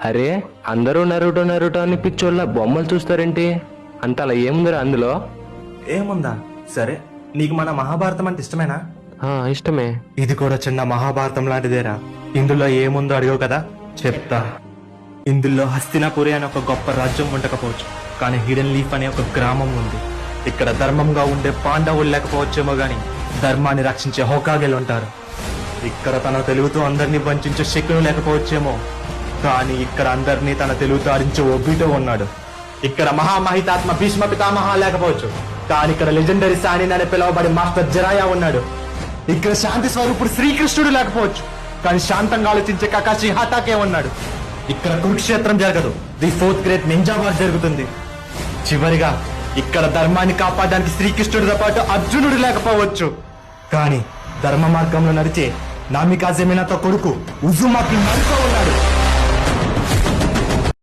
అరే అందరూ Naruto Naruto అని పిచ్చోళ్ళ బొమ్మలు చూస్తారేంటి? అంత అలా ఏముందిరా అందులో? ఏముందా? సరే, నీకు మన మహాభారతం అంటే ఇష్టమేనా? ఇష్టమే. ఇది కూడా చిన్న మహాభారతం లాంటిదేరా. ఇందులో ఏముందో అడిగావు కదా, చెప్తా. ఇందులో హస్తినాపురి అనే ఒక గొప్ప రాజ్యం ఉండకపోవచ్చు, కానీ హిడెన్ లీఫ్ అనే ఒక గ్రామం ఉంది. ఇక్కడ ధర్మంగా ఉండే పాండవులు లేకపోవచ్చేమో గాని ధర్మాన్ని రక్షించే హోకాగేలు ఉంటారు. ఇక్కడ తన తెలుగుతో అందరినీ వంచే శకును లేకపోవచ్చేమో, కానీ ఇక్కడ అందరినీ తన తెలుగుతో ఆడించే ఒబిటో ఉన్నాడు. ఇక్కడ మహామహితాత్మ భీష్మ పితామహ లేకపోవచ్చు, కానీ ఇక్కడ లెజెండరీ సానిన్ అని పిలువబడే మాస్టర్ జరాయా ఉన్నాడు. ఇక్కడ శాంతి స్వరూపుడు శ్రీకృష్ణుడు లేకపోవచ్చు, కానీ శాంతంగా ఆలోచించే కకాషి హఠాకే ఉన్నాడు. ఇక్కడ కురుక్షేత్రం జరగదు, the 4th great ninja war జరుగుతుంది. చివరిగా ఇక్కడ ధర్మాన్ని కాపాడడానికి శ్రీకృష్ణుడితో పాటు అర్జునుడు లేకపోవచ్చు, కానీ ధర్మ మార్గంలో నడిచే నామికాజెమినాతో కొడుకు ఉజుమాకి మరుకో ఉన్నాడు.